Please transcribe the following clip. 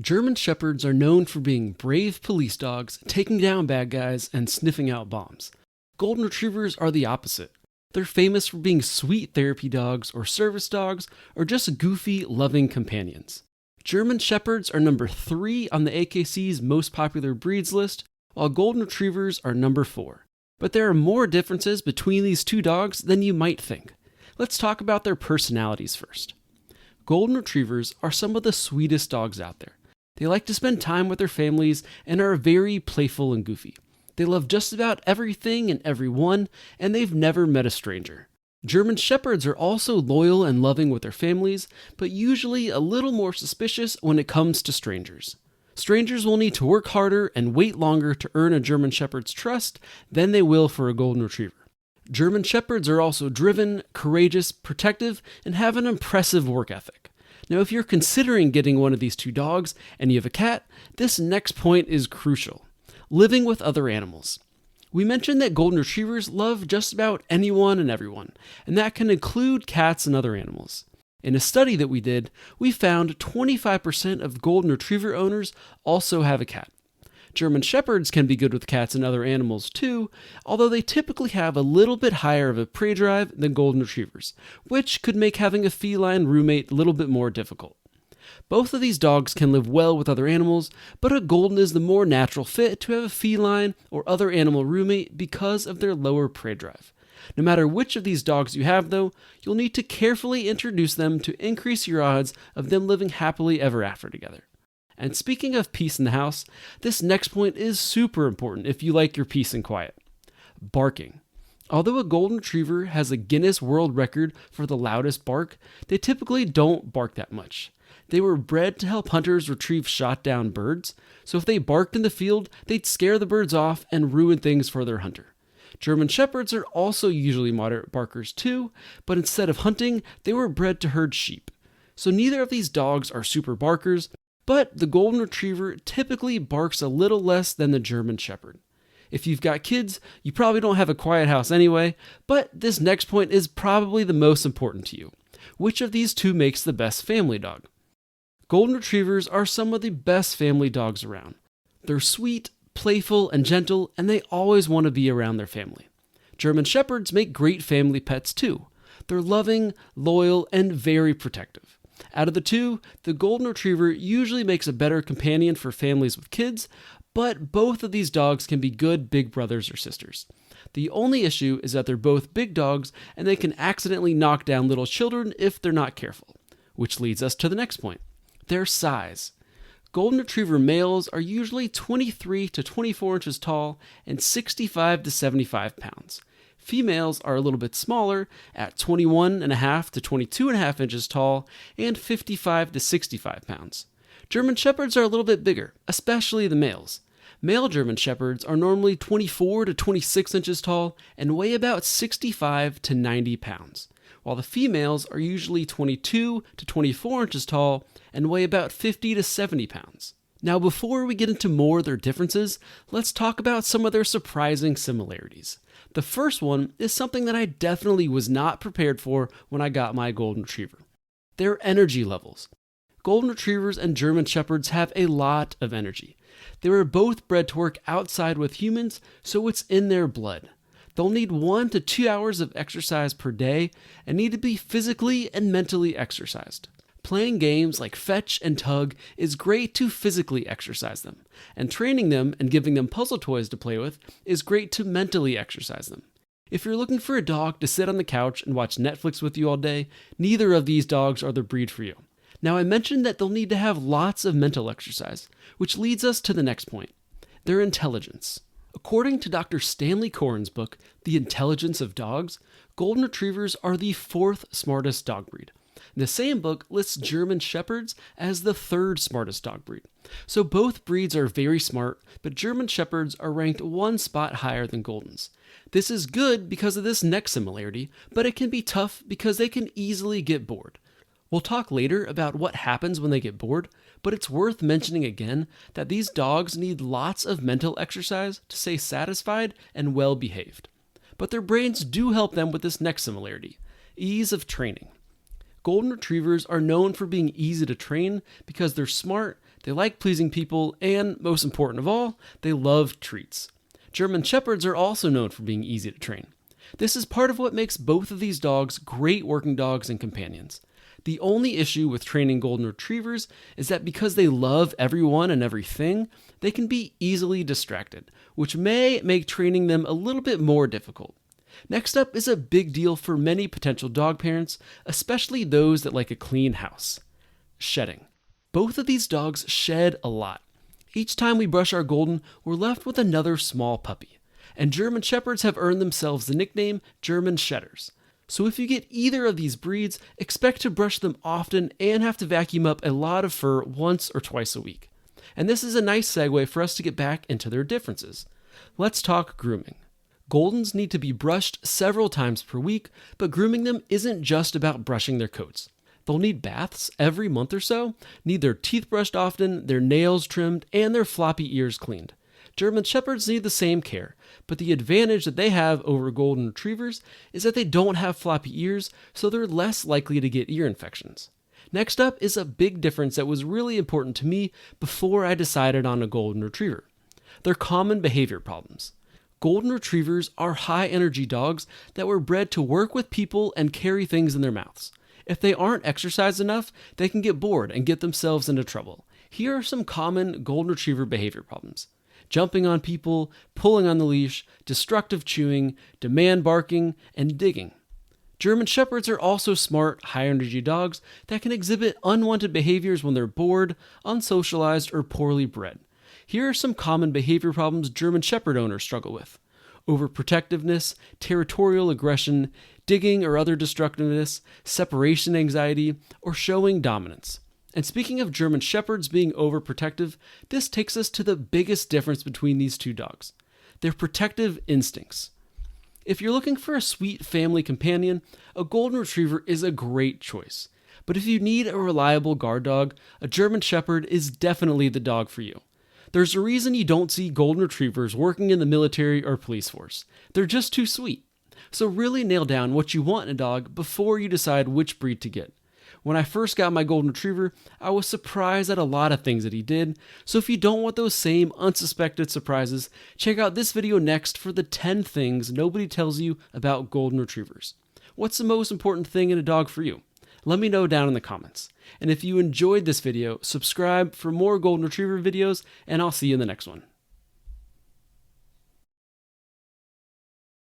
German Shepherds are known for being brave police dogs, taking down bad guys, and sniffing out bombs. Golden Retrievers are the opposite. They're famous for being sweet therapy dogs or service dogs, or just goofy, loving companions. German Shepherds are number 3 on the AKC's most popular breeds list, while Golden Retrievers are number 4. But there are more differences between these two dogs than you might think. Let's talk about their personalities first. Golden Retrievers are some of the sweetest dogs out there. They like to spend time with their families and are very playful and goofy. They love just about everything and everyone, and they've never met a stranger. German Shepherds are also loyal and loving with their families, but usually a little more suspicious when it comes to strangers. Strangers will need to work harder and wait longer to earn a German Shepherd's trust than they will for a Golden Retriever. German Shepherds are also driven, courageous, protective, and have an impressive work ethic. Now, if you're considering getting one of these two dogs and you have a cat, this next point is crucial. Living with other animals. We mentioned that Golden Retrievers love just about anyone and everyone, and that can include cats and other animals. In a study that we did, we found 25% of Golden Retriever owners also have a cat. German Shepherds can be good with cats and other animals too, although they typically have a little bit higher of a prey drive than Golden Retrievers, which could make having a feline roommate a little bit more difficult. Both of these dogs can live well with other animals, but a Golden is the more natural fit to have a feline or other animal roommate because of their lower prey drive. No matter which of these dogs you have though, you'll need to carefully introduce them to increase your odds of them living happily ever after together. And speaking of peace in the house, this next point is super important if you like your peace and quiet. Barking. Although a Golden Retriever has a Guinness World Record for the loudest bark, they typically don't bark that much. They were bred to help hunters retrieve shot down birds, so if they barked in the field, they'd scare the birds off and ruin things for their hunter. German Shepherds are also usually moderate barkers too, but instead of hunting, they were bred to herd sheep. So neither of these dogs are super barkers, but the Golden Retriever typically barks a little less than the German Shepherd. If you've got kids, you probably don't have a quiet house anyway, but this next point is probably the most important to you. Which of these two makes the best family dog? Golden Retrievers are some of the best family dogs around. They're sweet, playful, and gentle, and they always want to be around their family. German Shepherds make great family pets too. They're loving, loyal, and very protective. Out of the two, the Golden Retriever usually makes a better companion for families with kids, but both of these dogs can be good big brothers or sisters. The only issue is that they're both big dogs and they can accidentally knock down little children if they're not careful. Which leads us to the next point. Their size. Golden Retriever males are usually 23 to 24 inches tall and 65 to 75 pounds. Females are a little bit smaller at 21.5 to 22.5 inches tall and 55 to 65 pounds. German Shepherds are a little bit bigger, especially the males. Male German Shepherds are normally 24 to 26 inches tall and weigh about 65 to 90 pounds, while the females are usually 22 to 24 inches tall and weigh about 50 to 70 pounds. Now, before we get into more of their differences, let's talk about some of their surprising similarities. The first one is something that I definitely was not prepared for when I got my Golden Retriever. Their energy levels. Golden Retrievers and German Shepherds have a lot of energy. They were both bred to work outside with humans, so it's in their blood. They'll need 1 to 2 hours of exercise per day and need to be physically and mentally exercised. Playing games like fetch and tug is great to physically exercise them, and training them and giving them puzzle toys to play with is great to mentally exercise them. If you're looking for a dog to sit on the couch and watch Netflix with you all day, neither of these dogs are the breed for you. Now, I mentioned that they'll need to have lots of mental exercise, which leads us to the next point, their intelligence. According to Dr. Stanley Coren's book, The Intelligence of Dogs, Golden Retrievers are the 4th smartest dog breed. The same book lists German Shepherds as the 3rd smartest dog breed. So both breeds are very smart, but German Shepherds are ranked 1 spot higher than Goldens. This is good because of this next similarity, but it can be tough because they can easily get bored. We'll talk later about what happens when they get bored, but it's worth mentioning again that these dogs need lots of mental exercise to stay satisfied and well behaved. But their brains do help them with this next similarity, ease of training. Golden Retrievers are known for being easy to train because they're smart, They like pleasing people, and most important of all, they love treats. German Shepherds are also known for being easy to train. This is part of what makes both of these dogs great working dogs and companions. The only issue with training Golden Retrievers is that because they love everyone and everything, they can be easily distracted, which may make training them a little bit more difficult. Next up is a big deal for many potential dog parents, especially those that like a clean house: shedding. Both of these dogs shed a lot. Each time we brush our Golden, we're left with another small puppy. And German Shepherds have earned themselves the nickname German Shedders. So if you get either of these breeds, expect to brush them often and have to vacuum up a lot of fur once or twice a week. And this is a nice segue for us to get back into their differences. Let's talk grooming. Goldens need to be brushed several times per week, but grooming them isn't just about brushing their coats. They'll need baths every month or so, need their teeth brushed often, their nails trimmed, and their floppy ears cleaned. German Shepherds need the same care, but the advantage that they have over Golden Retrievers is that they don't have floppy ears, so they're less likely to get ear infections. Next up is a big difference that was really important to me before I decided on a Golden Retriever. Their common behavior problems. Golden Retrievers are high-energy dogs that were bred to work with people and carry things in their mouths. If they aren't exercised enough, they can get bored and get themselves into trouble. Here are some common Golden Retriever behavior problems: jumping on people, pulling on the leash, destructive chewing, demand barking, and digging. German Shepherds are also smart, high-energy dogs that can exhibit unwanted behaviors when they're bored, unsocialized, or poorly bred. Here are some common behavior problems German Shepherd owners struggle with: over-protectiveness, territorial aggression, digging or other destructiveness, separation anxiety, or showing dominance. And speaking of German Shepherds being overprotective, this takes us to the biggest difference between these two dogs: their protective instincts. If you're looking for a sweet family companion, a Golden Retriever is a great choice. But if you need a reliable guard dog, a German Shepherd is definitely the dog for you. There's a reason you don't see Golden Retrievers working in the military or police force. They're just too sweet. So really nail down what you want in a dog before you decide which breed to get. When I first got my Golden Retriever, I was surprised at a lot of things that he did, so if you don't want those same unsuspected surprises, check out this video next for the 10 things nobody tells you about Golden Retrievers. What's the most important thing in a dog for you? Let me know down in the comments. And if you enjoyed this video, subscribe for more Golden Retriever videos, and I'll see you in the next one.